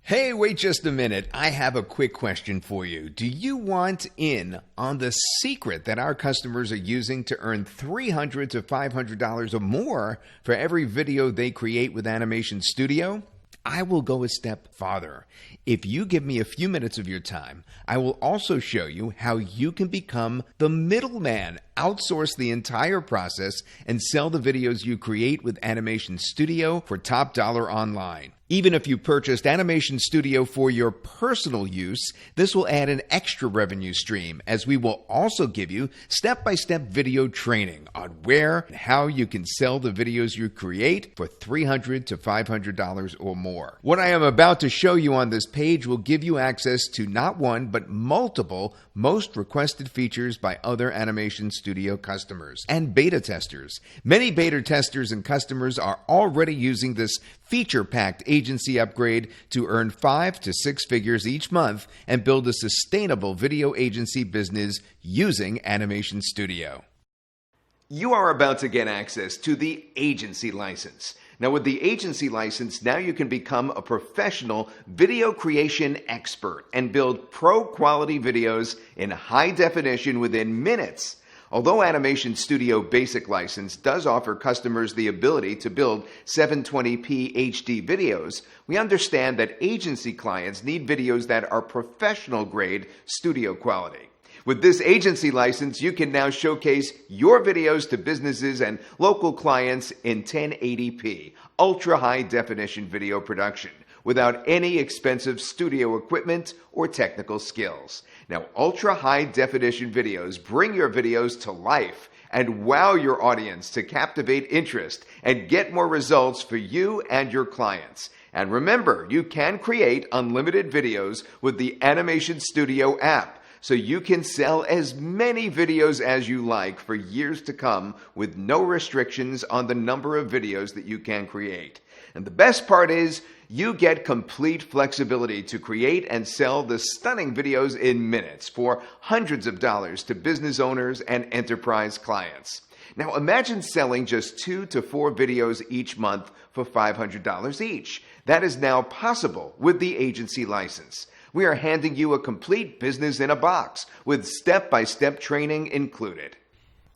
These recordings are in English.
Hey, wait just a minute. I have a quick question for you. Do you want in on the secret that our customers are using to earn $300 to $500 or more for every video they create with Animation Studio? I will go a step farther. If you give me a few minutes of your time, I will also show you how you can become the middleman, outsource the entire process, and sell the videos you create with Animation Studio for top dollar online. Even if you purchased Animation Studio for your personal use, this will add an extra revenue stream, as we will also give you step-by-step video training on where and how you can sell the videos you create for $300 to $500 or more. What I am about to show you on this page will give you access to not one, but multiple most requested features by other Animation Studio customers and beta testers. Many beta testers and customers are already using this feature-packed agency upgrade to earn 5 to 6 figures each month and build a sustainable video agency business using Animation Studio. You are about to get access to the agency license. Now, with the agency license, now you can become a professional video creation expert and build pro-quality videos in high definition within minutes. Although Animation Studio Basic License does offer customers the ability to build 720p HD videos, we understand that agency clients need videos that are professional-grade studio quality. With this agency license, you can now showcase your videos to businesses and local clients in 1080p, ultra-high definition video production, without any expensive studio equipment or technical skills. Now, ultra-high definition videos bring your videos to life and wow your audience to captivate interest and get more results for you and your clients. And remember, you can create unlimited videos with the Animation Studio app, so you can sell as many videos as you like for years to come with no restrictions on the number of videos that you can create. And the best part is, you get complete flexibility to create and sell the stunning videos in minutes for hundreds of dollars to business owners and enterprise clients. Now imagine selling just 2 to 4 videos each month for $500 each. That is now possible with the agency license. We are handing you a complete business in a box with step-by-step training included.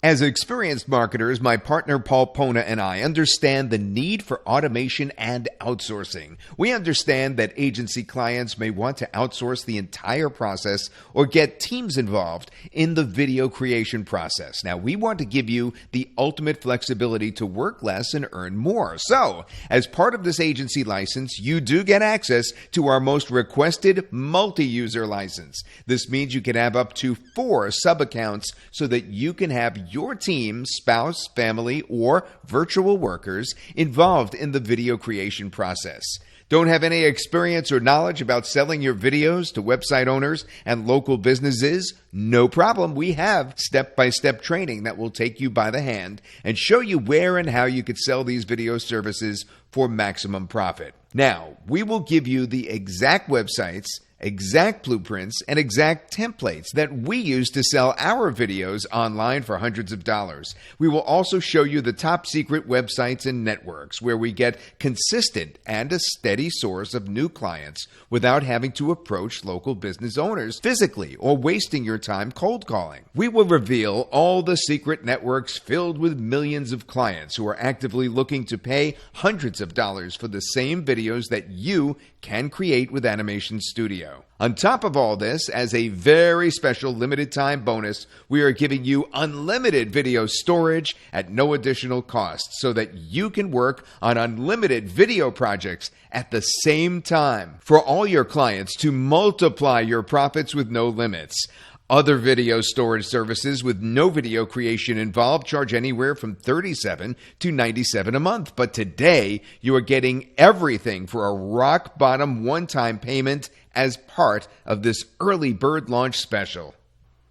As experienced marketers, my partner Paul Pona and I understand the need for automation and outsourcing. We understand that agency clients may want to outsource the entire process or get teams involved in the video creation process. Now, we want to give you the ultimate flexibility to work less and earn more. So, as part of this agency license, you do get access to our most requested multi-user license. This means you can have up to 4 sub-accounts so that you can have your team, spouse, family, or virtual workers involved in the video creation process. Don't have any experience or knowledge about selling your videos to website owners and local businesses? No problem. We have step-by-step training that will take you by the hand and show you where and how you could sell these video services for maximum profit. Now, we will give you the exact websites, exact blueprints, and exact templates that we use to sell our videos online for hundreds of dollars. We will also show you the top secret websites and networks where we get consistent and a steady source of new clients without having to approach local business owners physically or wasting your time cold calling. We will reveal all the secret networks filled with millions of clients who are actively looking to pay hundreds of dollars for the same videos that you can create with Animation Studio. On top of all this, as a very special limited time bonus, we are giving you unlimited video storage at no additional cost so that you can work on unlimited video projects at the same time for all your clients to multiply your profits with no limits. Other video storage services with no video creation involved charge anywhere from $37 to $97 a month. But today, you are getting everything for a rock-bottom one-time payment as part of this early bird launch special.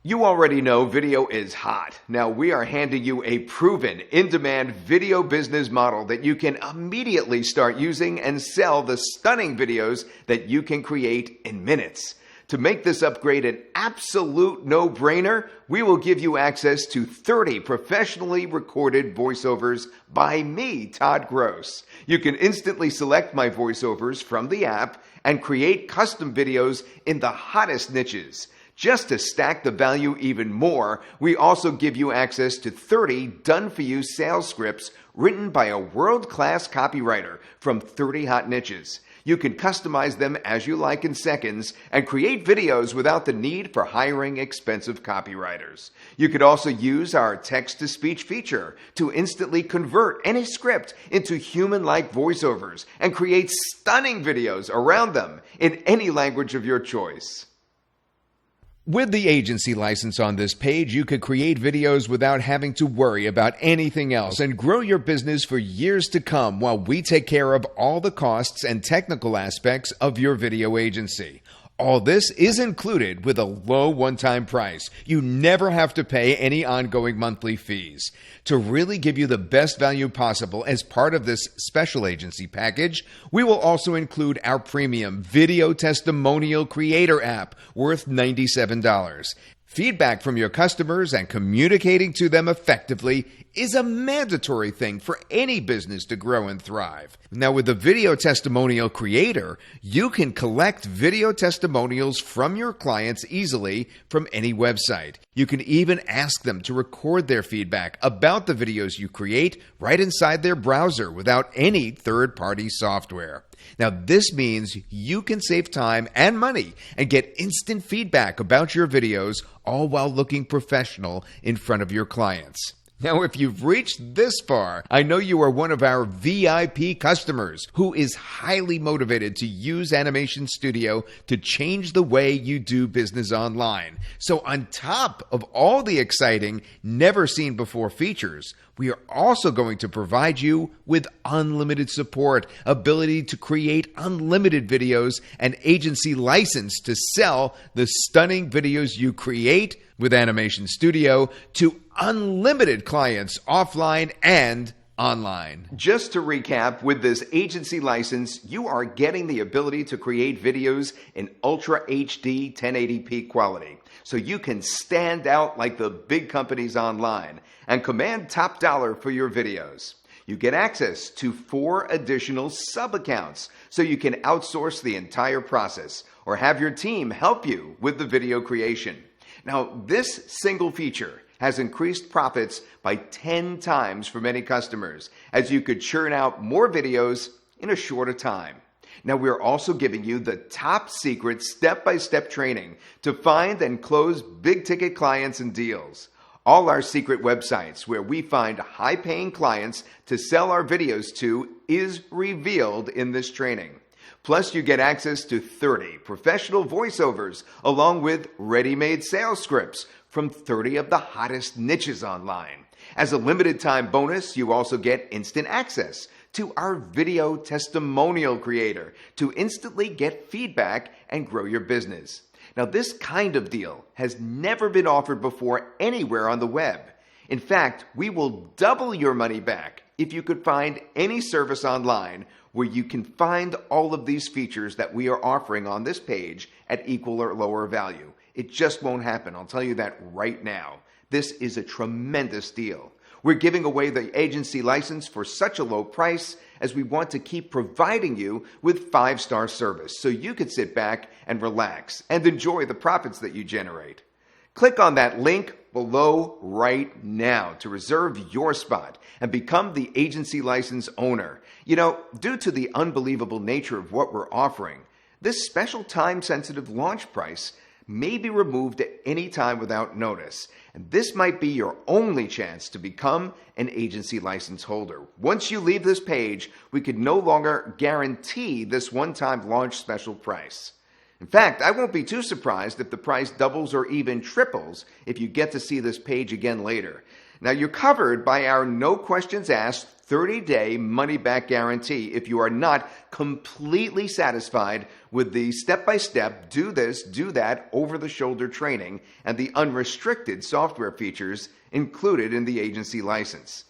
You already know video is hot. Now we are handing you a proven, in-demand video business model that you can immediately start using and sell the stunning videos that you can create in minutes. To make this upgrade an absolute no-brainer, we will give you access to 30 professionally recorded voiceovers by me, Todd Gross. You can instantly select my voiceovers from the app and create custom videos in the hottest niches. Just to stack the value even more, we also give you access to 30 done-for-you sales scripts written by a world-class copywriter from 30 hot niches. You can customize them as you like in seconds and create videos without the need for hiring expensive copywriters. You could also use our text-to-speech feature to instantly convert any script into human-like voiceovers and create stunning videos around them in any language of your choice. With the agency license on this page, you could create videos without having to worry about anything else and grow your business for years to come while we take care of all the costs and technical aspects of your video agency. All this is included with a low one-time price. You never have to pay any ongoing monthly fees. To really give you the best value possible as part of this special agency package, we will also include our premium video testimonial creator app worth $97. Feedback from your customers and communicating to them effectively is a mandatory thing for any business to grow and thrive. Now, with the Video Testimonial Creator, you can collect video testimonials from your clients easily from any website. You can even ask them to record their feedback about the videos you create right inside their browser without any third-party software. Now, this means you can save time and money and get instant feedback about your videos, all while looking professional in front of your clients. Now, if you've reached this far, I know you are one of our VIP customers who is highly motivated to use Animation Studio to change the way you do business online. So on top of all the exciting, never-seen-before features, we are also going to provide you with unlimited support, ability to create unlimited videos, and agency license to sell the stunning videos you create with Animation Studio to unlimited clients offline and online. Just to recap, with this agency license, you are getting the ability to create videos in Ultra HD 1080p quality, so you can stand out like the big companies online and command top dollar for your videos. You get access to 4 additional sub-accounts, so you can outsource the entire process or have your team help you with the video creation. Now, this single feature has increased profits by 10 times for many customers, as you could churn out more videos in a shorter time. Now, we're also giving you the top secret step-by-step training to find and close big-ticket clients and deals. All our secret websites where we find high-paying clients to sell our videos to is revealed in this training. Plus, you get access to 30 professional voiceovers along with ready-made sales scripts from 30 of the hottest niches online. As a limited time bonus, you also get instant access to our Video Testimonial Creator to instantly get feedback and grow your business. Now, this kind of deal has never been offered before anywhere on the web. In fact, we will double your money back if you could find any service online where you can find all of these features that we are offering on this page at equal or lower value. It just won't happen. I'll tell you that right now. This is a tremendous deal. We're giving away the agency license for such a low price as we want to keep providing you with 5-star service so you can sit back and relax and enjoy the profits that you generate. Click on that link below right now to reserve your spot and become the agency license owner. You know, due to the unbelievable nature of what we're offering, this special time-sensitive launch price may be removed at any time without notice, and this might be your only chance to become an agency license holder. Once you leave this page, we could no longer guarantee this one-time launch special price. In fact, I won't be too surprised if the price doubles or even triples if you get to see this page again later. Now, you're covered by our no questions asked 30-day money-back guarantee if you are not completely satisfied with the step-by-step, do this, do that, over-the-shoulder training and the unrestricted software features included in the agency license.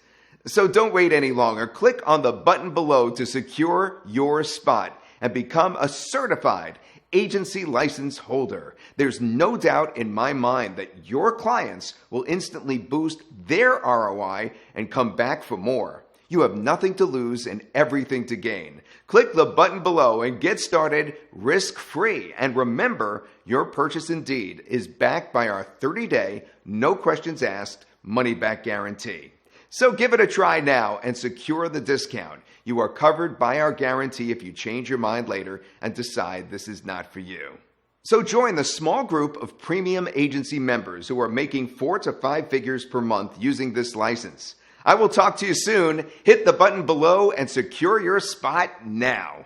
So don't wait any longer. Click on the button below to secure your spot and become a certified agency license holder. There's no doubt in my mind that your clients will instantly boost their ROI and come back for more. You have nothing to lose and everything to gain. Click the button below and get started risk-free. And remember, your purchase indeed is backed by our 30-day, no questions asked, money-back guarantee. So give it a try now and secure the discount. You are covered by our guarantee if you change your mind later and decide this is not for you. So join the small group of premium agency members who are making 4 to 5 figures per month using this license. I will talk to you soon. Hit the button below and secure your spot now.